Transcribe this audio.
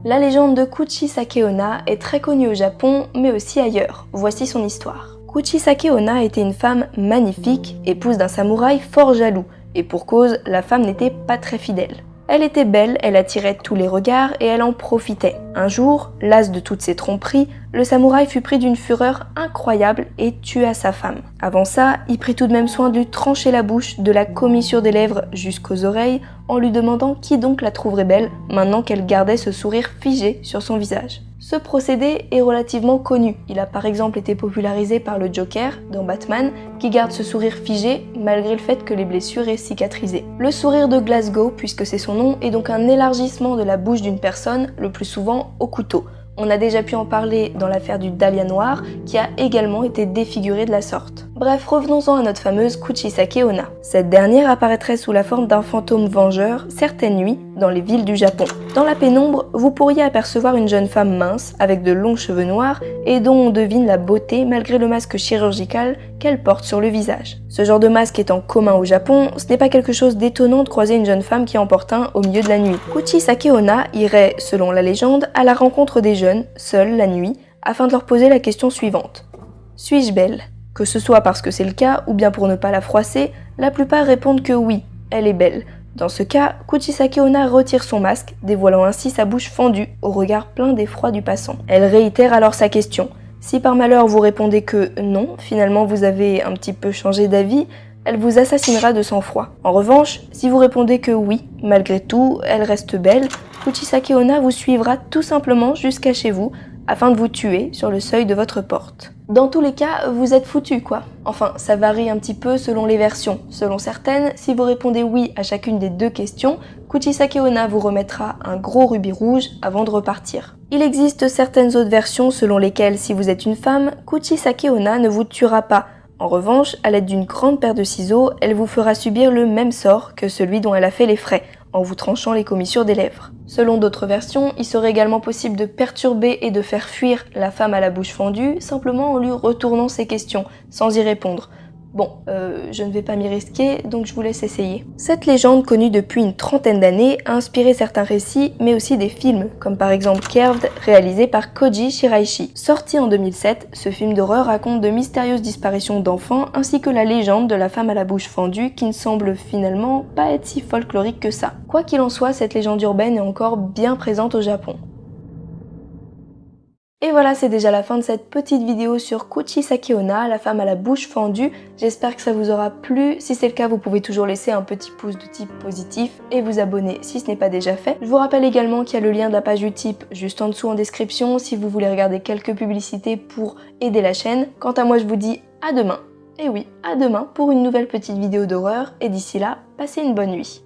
La légende de Kuchisake Onna est très connue au Japon, mais aussi ailleurs. Voici son histoire. Kuchisake Onna était une femme magnifique, épouse d'un samouraï fort jaloux, et pour cause, la femme n'était pas très fidèle. Elle était belle, elle attirait tous les regards et elle en profitait. Un jour, las de toutes ces tromperies, le samouraï fut pris d'une fureur incroyable et tua sa femme. Avant ça, il prit tout de même soin de lui trancher la bouche, de la commissure des lèvres jusqu'aux oreilles, en lui demandant qui donc la trouverait belle, maintenant qu'elle gardait ce sourire figé sur son visage. Ce procédé est relativement connu. Il a par exemple été popularisé par le Joker dans Batman, qui garde ce sourire figé malgré le fait que les blessures aient cicatrisé. Le sourire de Glasgow, puisque c'est son nom, est donc un élargissement de la bouche d'une personne, le plus souvent au couteau. On a déjà pu en parler dans l'affaire du Dahlia noir, qui a également été défiguré de la sorte. Bref, revenons-en à notre fameuse Kuchisake Onna. Cette dernière apparaîtrait sous la forme d'un fantôme vengeur certaines nuits dans les villes du Japon. Dans la pénombre, vous pourriez apercevoir une jeune femme mince, avec de longs cheveux noirs, et dont on devine la beauté malgré le masque chirurgical qu'elle porte sur le visage. Ce genre de masque étant commun au Japon, ce n'est pas quelque chose d'étonnant de croiser une jeune femme qui en porte un au milieu de la nuit. Kuchisake Onna irait, selon la légende, à la rencontre des jeunes, seuls la nuit, afin de leur poser la question suivante. Suis-je belle ? Que ce soit parce que c'est le cas ou bien pour ne pas la froisser, la plupart répondent que oui, elle est belle. Dans ce cas, Kuchisake Onna retire son masque, dévoilant ainsi sa bouche fendue au regard plein d'effroi du passant. Elle réitère alors sa question. Si par malheur vous répondez que non, finalement vous avez un petit peu changé d'avis, elle vous assassinera de sang-froid. En revanche, si vous répondez que oui, malgré tout, elle reste belle, Kuchisake Onna vous suivra tout simplement jusqu'à chez vous, afin de vous tuer sur le seuil de votre porte. Dans tous les cas, vous êtes foutu quoi. Enfin, ça varie un petit peu selon les versions. Selon certaines, si vous répondez oui à chacune des deux questions, Kuchisake Onna vous remettra un gros rubis rouge avant de repartir. Il existe certaines autres versions selon lesquelles si vous êtes une femme, Kuchisake Onna ne vous tuera pas. En revanche, à l'aide d'une grande paire de ciseaux, elle vous fera subir le même sort que celui dont elle a fait les frais, en vous tranchant les commissures des lèvres. Selon d'autres versions, il serait également possible de perturber et de faire fuir la femme à la bouche fendue, simplement en lui retournant ses questions, sans y répondre. Bon, je ne vais pas m'y risquer, donc je vous laisse essayer. Cette légende, connue depuis une trentaine d'années, a inspiré certains récits, mais aussi des films, comme par exemple Curved, réalisé par Koji Shiraishi. Sorti en 2007, ce film d'horreur raconte de mystérieuses disparitions d'enfants, ainsi que la légende de la femme à la bouche fendue, qui ne semble finalement pas être si folklorique que ça. Quoi qu'il en soit, cette légende urbaine est encore bien présente au Japon. Et voilà, c'est déjà la fin de cette petite vidéo sur Kuchisake Onna, la femme à la bouche fendue. J'espère que ça vous aura plu. Si c'est le cas, vous pouvez toujours laisser un petit pouce de type positif et vous abonner si ce n'est pas déjà fait. Je vous rappelle également qu'il y a le lien de la page Utip juste en dessous en description si vous voulez regarder quelques publicités pour aider la chaîne. Quant à moi, je vous dis à demain. Et oui, à demain pour une nouvelle petite vidéo d'horreur. Et d'ici là, passez une bonne nuit.